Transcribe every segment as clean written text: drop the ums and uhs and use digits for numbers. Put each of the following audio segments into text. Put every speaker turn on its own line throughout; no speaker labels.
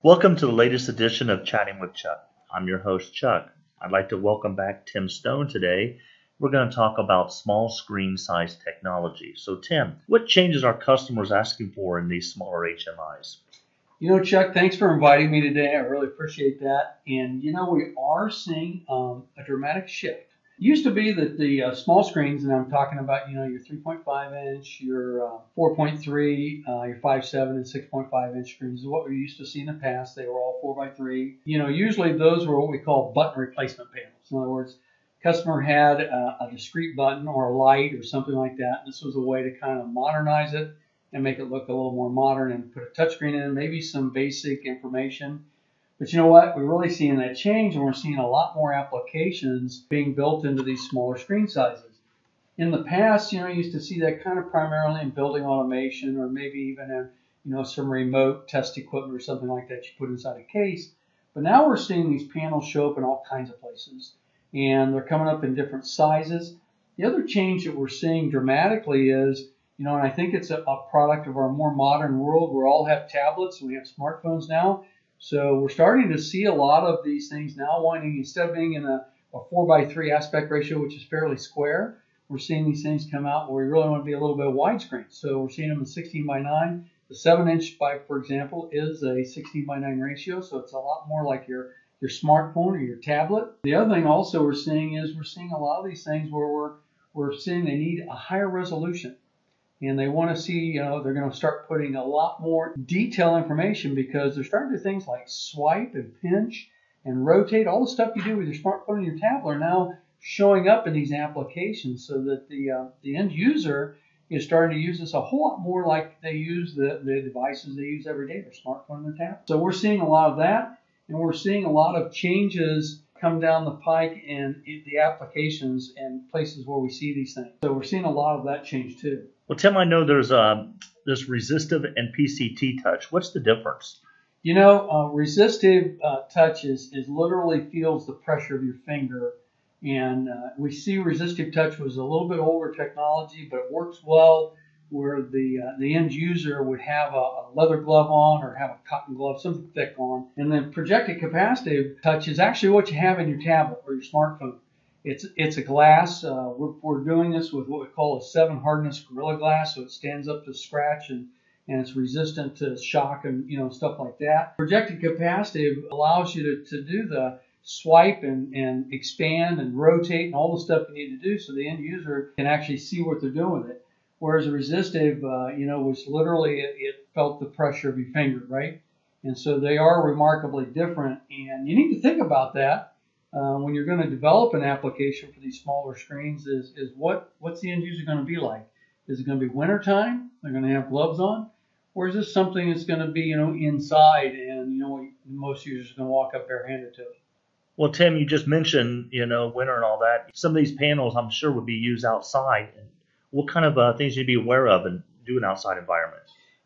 Welcome to the latest edition of Chatting with Chuck. I'm your host, Chuck. I'd like to welcome back Tim Stone today. We're going to talk about small screen size technology. So, Tim, what changes are customers asking for in these smaller HMIs?
Chuck, thanks for inviting me today. I really appreciate that. And, we are seeing a dramatic shift. It used to be that the small screens, and I'm talking about, your 3.5 inch, your 4.3, your 5.7 and 6.5 inch screens is what we used to see in the past. They were all 4x3. Usually those were what we call button replacement panels. In other words, customer had a discrete button or a light or something like that. This was a way to kind of modernize it and make it look a little more modern and put a touchscreen in, maybe some basic information. But you know what? We're really seeing that change, and we're seeing a lot more applications being built into these smaller screen sizes. In the past, you used to see that kind of primarily in building automation or maybe even in, some remote test equipment or something like that you put inside a case. But now we're seeing these panels show up in all kinds of places, and they're coming up in different sizes. The other change that we're seeing dramatically is, and I think it's a product of our more modern world. We all have tablets, and we have smartphones now. So we're starting to see a lot of these things now wanting, instead of being in a 4x3 aspect ratio, which is fairly square, we're seeing these things come out where we really want to be a little bit widescreen. So we're seeing them in 16:9. The 7-inch, for example, is a 16:9 ratio, so it's a lot more like your smartphone or your tablet. The other thing also we're seeing a lot of these things where we're seeing they need a higher resolution. And they want to see, they're going to start putting a lot more detailed information because they're starting to do things like swipe and pinch and rotate. All the stuff you do with your smartphone and your tablet are now showing up in these applications so that the end user is starting to use this a whole lot more like they use the devices they use every day, their smartphone and their tablet. So we're seeing a lot of that, and we're seeing a lot of changes come down the pike in the applications and places where we see these things. So we're seeing a lot of that change too.
Well, Tim, I know there's this resistive and PCT touch. What's the difference?
Resistive touch is literally feels the pressure of your finger. And we see resistive touch was a little bit older technology, but it works well where the end user would have a leather glove on or have a cotton glove, something thick on. And then projected capacitive touch is actually what you have in your tablet or your smartphone. It's a glass. We're doing this with what we call a 7 hardness Gorilla Glass, so it stands up to scratch and it's resistant to shock and stuff like that. Projected capacitive allows you to do the swipe and expand and rotate and all the stuff you need to do so the end user can actually see what they're doing with it. Whereas a resistive, was literally it felt the pressure of your finger, right? And so they are remarkably different, and you need to think about that. When you're going to develop an application for these smaller screens is what's the end user going to be like? Is it going to be wintertime? They're going to have gloves on? Or is this something that's going to be, inside and, most users are going to walk up barehanded to it?
Well, Tim, you just mentioned, winter and all that. Some of these panels, I'm sure, would be used outside. What kind of things you need to be aware of and do an outside environment?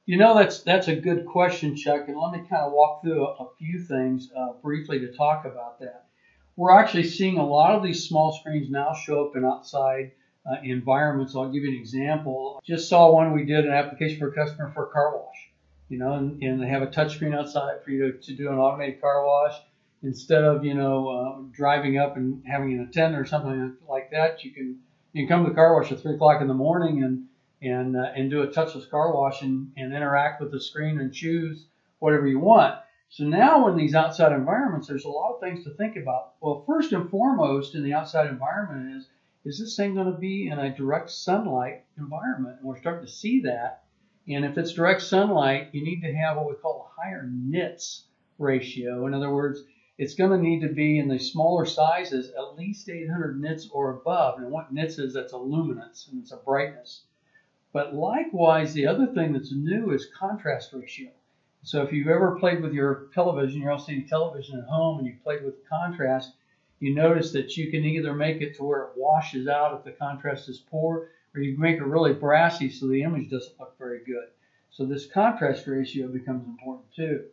That's a good question, Chuck, and let me kind of walk through a few things briefly to talk about that. We're actually seeing a lot of these small screens now show up in outside environments. I'll give you an example. Just saw one we did an application for a customer for a car wash, and they have a touchscreen outside for you to do an automated car wash. Instead of, driving up and having an attendant or something like that, you can come to the car wash at 3 o'clock in the morning and do a touchless car wash and interact with the screen and choose whatever you want. So now in these outside environments, there's a lot of things to think about. Well, first and foremost in the outside environment is this thing going to be in a direct sunlight environment? And we're starting to see that. And if it's direct sunlight, you need to have what we call a higher nits ratio. In other words, it's going to need to be in the smaller sizes, at least 800 nits or above. And what nits is, that's a luminance and it's a brightness. But likewise, the other thing that's new is contrast ratio. So if you've ever played with your television, your LCD television at home, and you played with contrast, you notice that you can either make it to where it washes out if the contrast is poor, or you can make it really brassy so the image doesn't look very good. So this contrast ratio becomes important too.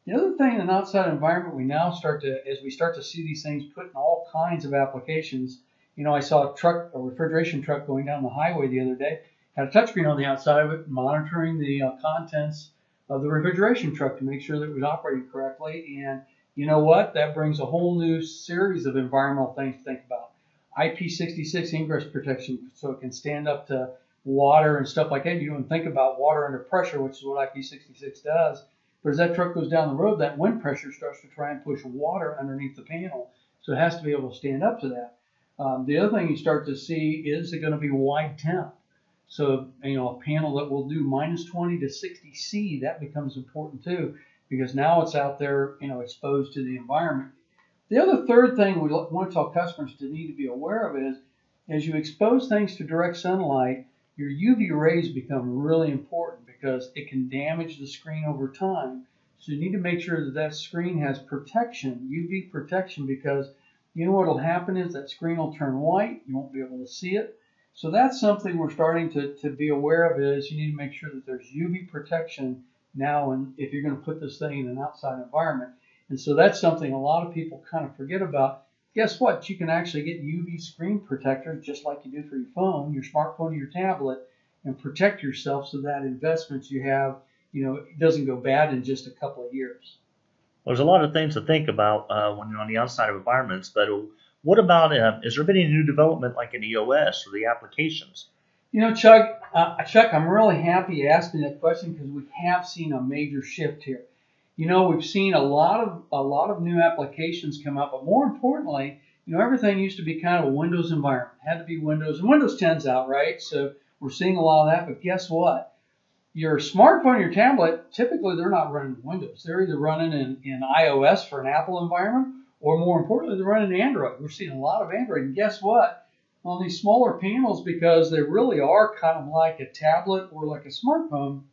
The other thing in an outside environment we now as we start to see these things put in all kinds of applications. I saw a refrigeration truck going down the highway the other day, had a touchscreen on the outside of it, monitoring the contents of the refrigeration truck to make sure that it was operating correctly. And you know what? That brings a whole new series of environmental things to think about. IP66 ingress protection, so it can stand up to water and stuff like that. You don't think about water under pressure, which is what IP66 does. But as that truck goes down the road, that wind pressure starts to try and push water underneath the panel. So it has to be able to stand up to that. The other thing you start to see is it going to be wide temp. So, a panel that will do minus 20 to 60 C, that becomes important too, because now it's out there, exposed to the environment. The other third thing we want to tell customers to need to be aware of is, as you expose things to direct sunlight, your UV rays become really important because it can damage the screen over time. So you need to make sure that that screen has protection, UV protection, because you know what will happen is that screen will turn white. You won't be able to see it. So that's something we're starting to be aware of is you need to make sure that there's UV protection now, and if you're going to put this thing in an outside environment. And so that's something a lot of people kind of forget about. Guess what? You can actually get UV screen protectors just like you do for your phone, your smartphone, or your tablet, and protect yourself so that investment you have, it doesn't go bad in just a couple of years.
Well, there's a lot of things to think about when you're on the outside of environments, but what about, is there been any new development like in EOS or the applications?
Chuck, I'm really happy you asked me that question because we have seen a major shift here. We've seen a lot of new applications come up, but more importantly, everything used to be kind of a Windows environment. It had to be Windows, and Windows 10's out, right? So we're seeing a lot of that, but guess what? Your smartphone, your tablet, typically they're not running Windows. They're either running in iOS for an Apple environment, or more importantly, they're running Android. We're seeing a lot of Android, and guess what? On these smaller panels, because they really are kind of like a tablet or like a smartphone,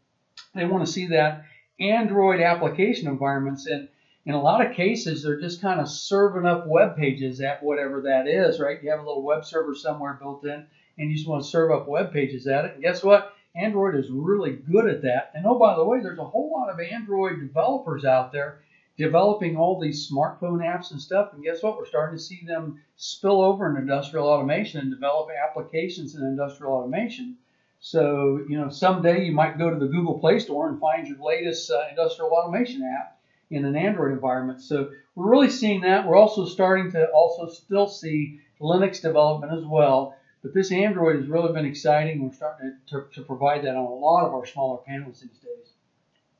they want to see that Android application environments, and in a lot of cases, they're just kind of serving up web pages at whatever that is, right? You have a little web server somewhere built in, and you just want to serve up web pages at it. And guess what? Android is really good at that. And oh, by the way, there's a whole lot of Android developers out there developing all these smartphone apps and stuff. And guess what? We're starting to see them spill over in industrial automation and develop applications in industrial automation. So, someday you might go to the Google Play Store and find your latest industrial automation app in an Android environment. So we're really seeing that. We're also starting to still see Linux development as well. But this Android has really been exciting. We're starting to provide that on a lot of our smaller panels these days.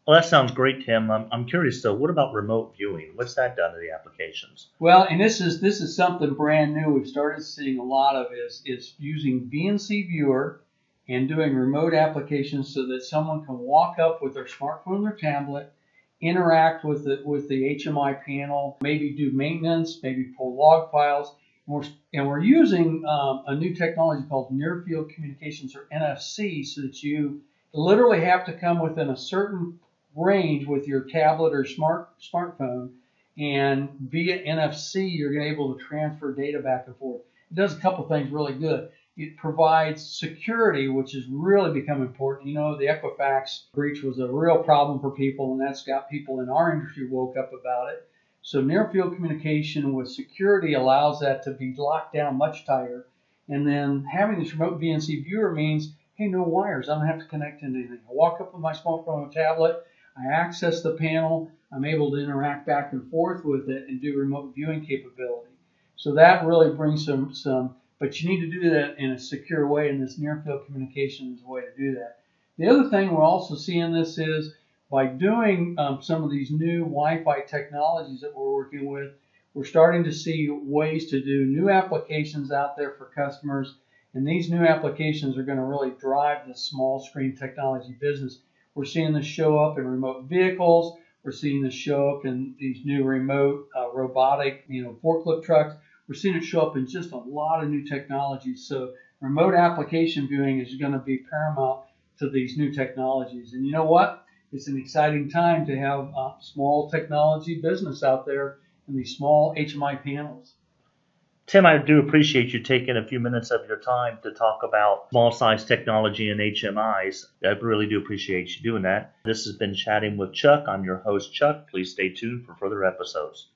Well, that sounds great, Tim. I'm curious though, what about remote viewing? What's that done to the applications?
Well, and this is something brand new we've started seeing a lot of is using VNC Viewer and doing remote applications so that someone can walk up with their smartphone or their tablet, interact with the HMI panel, maybe do maintenance, maybe pull log files. And we're using a new technology called Near Field Communications, or NFC, so that you literally have to come within a certain range with your tablet or smartphone, and via NFC you're going to be able to transfer data back and forth. It does a couple things really good. It provides security, which has really become important. The Equifax breach was a real problem for people, and that's got people in our industry woke up about it. So near field communication with security allows that to be locked down much tighter. And then having this remote VNC viewer means, hey, no wires. I don't have to connect into anything. I walk up with my smartphone or tablet. I access the panel. I'm able to interact back and forth with it and do remote viewing capability. So that really brings some, but you need to do that in a secure way, and this near field communication is a way to do that. The other thing we're also seeing this is, by doing some of these new Wi-Fi technologies that we're working with, we're starting to see ways to do new applications out there for customers. And these new applications are going to really drive the small screen technology business. We're seeing this show up in remote vehicles. We're seeing this show up in these new remote robotic, forklift trucks. We're seeing it show up in just a lot of new technologies. So remote application viewing is going to be paramount to these new technologies. And you know what? It's an exciting time to have a small technology business out there in these small HMI panels.
Tim, I do appreciate you taking a few minutes of your time to talk about small size technology and HMIs. I really do appreciate you doing that. This has been Chatting with Chuck. I'm your host, Chuck. Please stay tuned for further episodes.